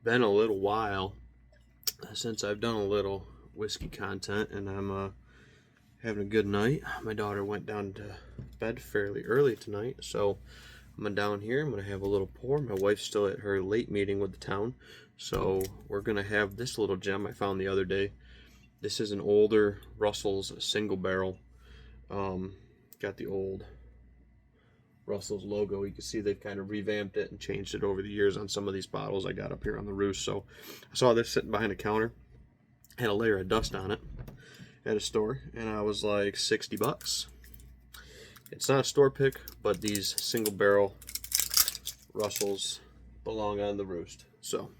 been a little while since I've done a little whiskey content, and I'm having a good night. My daughter went down to bed fairly early tonight, so I'm down here. I'm going to have a little pour. My wife's still at her late meeting with the town, so we're going to have this little gem I found the other day. This is an older Russels single barrel. Got the old Russell's logo. You can see they've kind of revamped it and changed it over the years on some of these bottles I got up here on the roost. So I saw this sitting behind the counter, had a layer of dust on it at a store, and I was like, $60. It's not a store pick, but these single barrel Russells belong on the roost. So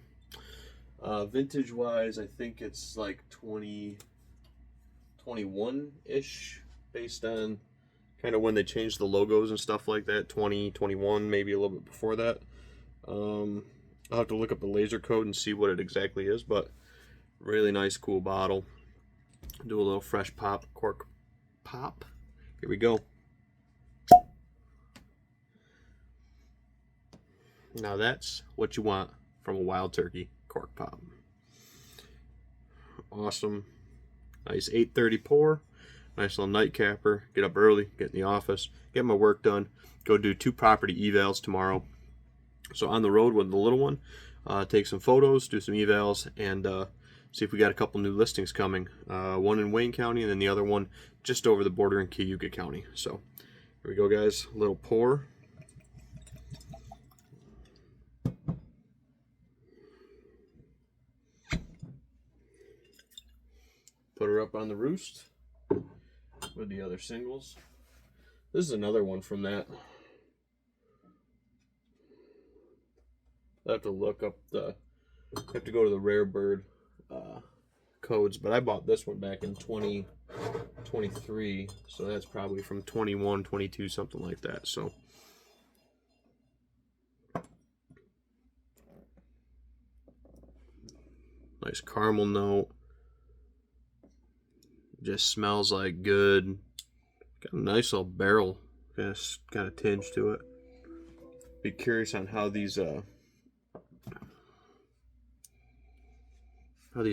vintage wise, I think it's like 2021-ish, based on kind of when they changed the logos and stuff like that. 2021, maybe a little bit before that. I'll have to look up the laser code and see what it exactly is, but really nice, cool bottle. Do a little fresh pop, cork pop. Here we go. Now that's what you want from a Wild Turkey cork pop. Awesome. Nice 8:30 pour. Nice little nightcapper. Get up early, get in the office, get my work done, go do 2 property evals tomorrow. So on the road with the little one, take some photos, do some evals, and see if we got a couple new listings coming. One in Wayne County, and then the other one just over the border in Cayuga County. So here we go, guys. A little pour. Put her up on the roost with the other singles. This is another one from that. I have to look up I have to go to the rare bird codes, but I bought this one back in 2023, so that's probably from 21, 22, something like that. So nice caramel note. Just smells like good. Got a nice little barrel kind of tinge to it. Be curious on how these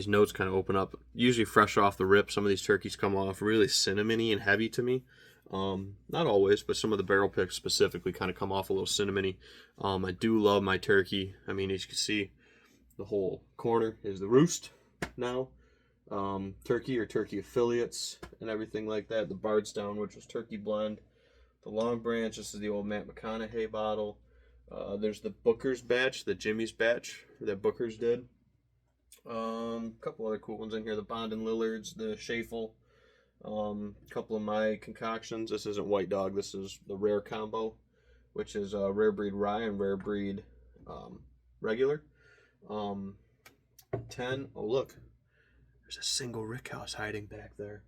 notes kind of open up. Usually fresh off the rip, some of these turkeys come off really cinnamony and heavy to me. Not always, but some of the barrel picks specifically kind of come off a little cinnamony. I do love my turkey. I mean, as you can see, the whole corner is the roost now. Turkey or turkey affiliates and everything like that. The Bardstown, which was turkey blend. The Long Branch, this is the old Matt McConaughey bottle. There's the Booker's batch, the Jimmy's batch that Booker's did. A couple other cool ones in here. The Bond and Lillard's, the Schafel. A couple of my concoctions. This isn't White Dog. This is the Rare Combo, which is Rare Breed Rye and Rare Breed Regular. 10. Oh, look. There's a single rickhouse hiding back there.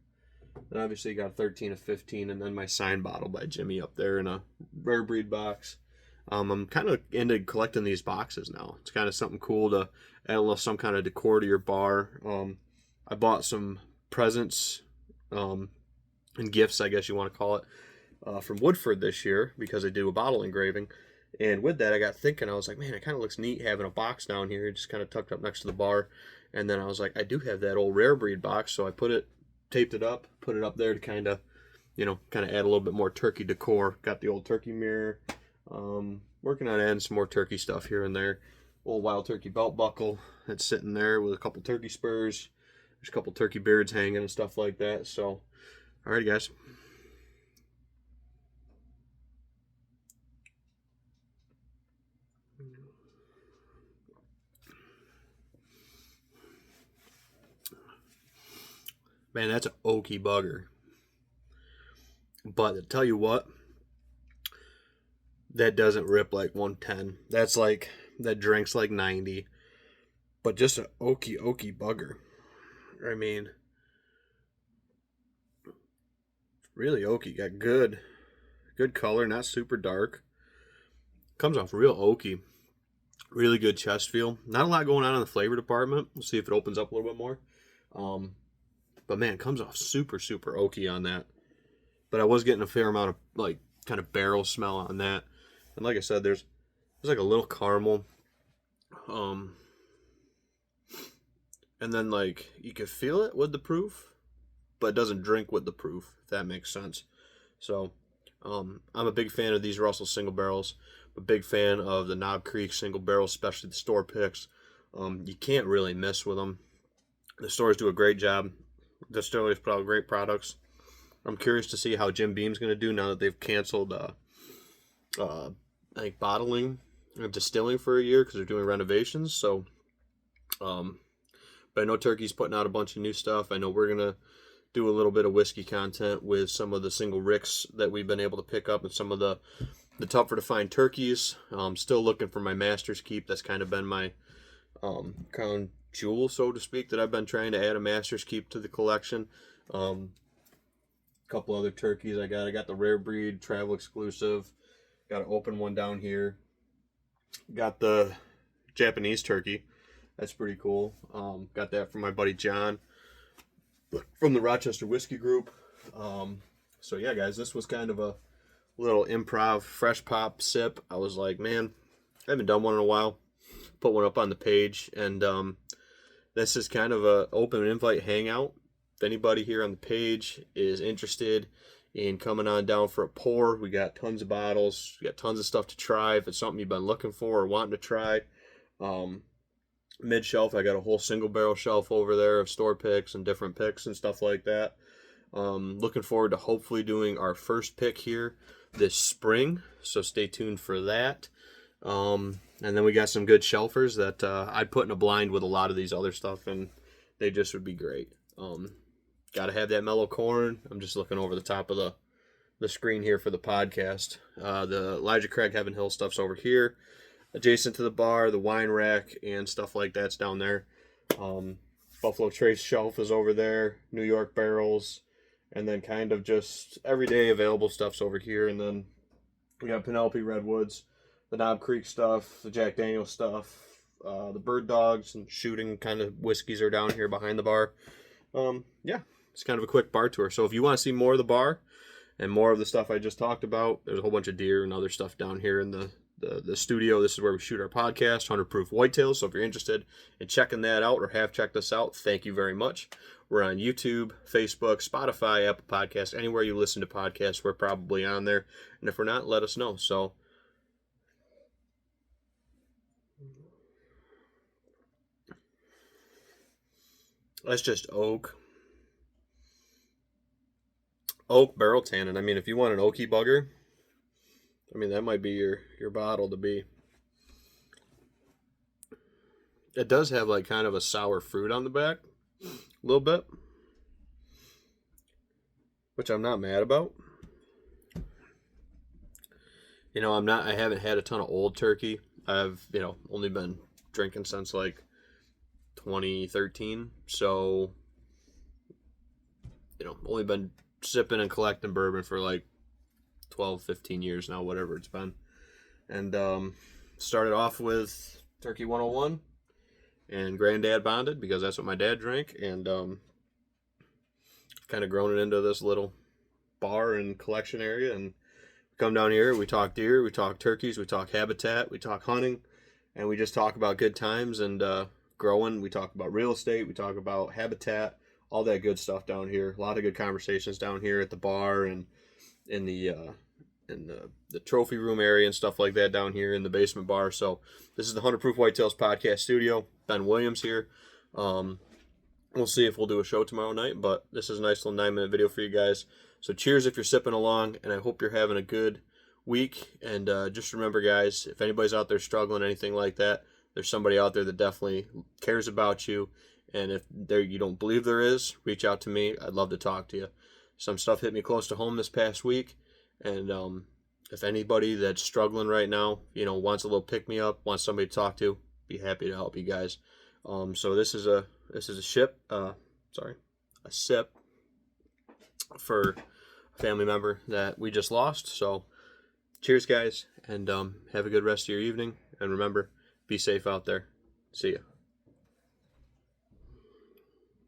And obviously you got 13 of 15, and then my signed bottle by Jimmy up there in a Rare Breed box. I'm kind of into collecting these boxes now. It's kind of something cool to add a little some kind of decor to your bar. I bought some presents and gifts, I guess you want to call it, from Woodford this year because I do a bottle engraving. And with that, I got thinking, I was like, man, it kind of looks neat having a box down here, just kind of tucked up next to the bar. And then I was like, I do have that old Rare Breed box, so I taped it up, put it up there to kind of add a little bit more turkey decor. Got the old turkey mirror. Working on adding some more turkey stuff here and there. Old Wild Turkey belt buckle that's sitting there with a couple turkey spurs. There's a couple turkey beards hanging and stuff like that. So, alrighty, guys. Man, that's an oaky bugger. But to tell you what, that doesn't rip like 110. That drinks like 90. But just an oaky bugger. I mean, really oaky. Got good color, not super dark. Comes off real oaky. Really good chest feel. Not a lot going on in the flavor department. We'll see if it opens up a little bit more. But man, it comes off super oaky on that. But I was getting a fair amount of like kind of barrel smell on that. And like I said, there's like a little caramel and then like you can feel it with the proof, but it doesn't drink with the proof, if that makes sense. So I'm a big fan of these Russell single barrels. I'm a big fan of the Knob Creek single barrels, especially the store picks. You can't really miss with them. The stores do a great job. Distilleries put out great products. I'm curious to see how Jim Beam's going to do now that they've canceled, I think, bottling and distilling for a year because they're doing renovations. So, but I know Turkey's putting out a bunch of new stuff. I know we're going to do a little bit of whiskey content with some of the single ricks that we've been able to pick up and some of the tougher to find turkeys. I'm still looking for my Master's Keep. That's kind of been my crown jewel, so to speak, that I've been trying to add a Master's Keep to the collection. A couple other turkeys I got the rare breed travel exclusive, got an open one down here, got the Japanese turkey, that's pretty cool. Got that from my buddy John from the Rochester Whiskey Group. So yeah, guys, this was kind of a little improv fresh pop sip. I was like, man, I haven't done one in a while. Put one up on the page, and this is kind of a open invite hangout. If anybody here on the page is interested in coming on down for a pour, we got tons of bottles, we got tons of stuff to try. If it's something you've been looking for or wanting to try, mid shelf, I got a whole single barrel shelf over there of store picks and different picks and stuff like that. Looking forward to hopefully doing our first pick here this spring, so stay tuned for that. And then we got some good shelfers that I'd put in a blind with a lot of these other stuff, and they just would be great. Got to have that mellow corn. I'm just looking over the top of the screen here for the podcast. The Elijah Craig Heaven Hill stuff's over here, adjacent to the bar. The wine rack and stuff like that's down there. Buffalo Trace shelf is over there. New York barrels, and then kind of just everyday available stuff's over here. And then we got Penelope Redwoods, the Knob Creek stuff, the Jack Daniels stuff, the Bird Dogs and shooting kind of whiskeys are down here behind the bar. Yeah, it's kind of a quick bar tour. So if you want to see more of the bar and more of the stuff I just talked about, there's a whole bunch of deer and other stuff down here in the studio. This is where we shoot our podcast, 100 Proof Whitetails. So if you're interested in checking that out or have checked us out, thank you very much. We're on YouTube, Facebook, Spotify, Apple Podcasts, anywhere you listen to podcasts, we're probably on there. And if we're not, let us know. So that's just oak barrel tannin. I mean, if you want an oaky bugger, I mean, that might be your bottle to be. It does have like kind of a sour fruit on the back, a little bit, which I'm not mad about. You know, I haven't had a ton of old turkey. I've, only been drinking since like 2013. So, only been sipping and collecting bourbon for like 12, 15 years now, whatever it's been. And started off with Turkey 101 and Granddad Bonded because that's what my dad drank. And kind of grown it into this little bar and collection area. And come down here, we talk deer, we talk turkeys, we talk habitat, we talk hunting, and we just talk about good times and growing. We talk about real estate, we talk about habitat, all that good stuff down here. A lot of good conversations down here at the bar and in the trophy room area and stuff like that down here in the basement bar. So this is the 100 Proof Whitetails podcast studio. Ben Williams here. We'll see if we'll do a show tomorrow night, but this is a nice little 9-minute video for you guys. So cheers if you're sipping along, and I hope you're having a good week. And just remember, guys, if anybody's out there struggling, anything like that, there's somebody out there that definitely cares about you. And if you don't believe there is, reach out to me. I'd love to talk to you. Some stuff hit me close to home this past week, and if anybody that's struggling right now, wants a little pick-me-up, wants somebody to talk to, be happy to help you guys. So this is a sip for a family member that we just lost. So cheers, guys, and have a good rest of your evening. And remember, be safe out there. See ya.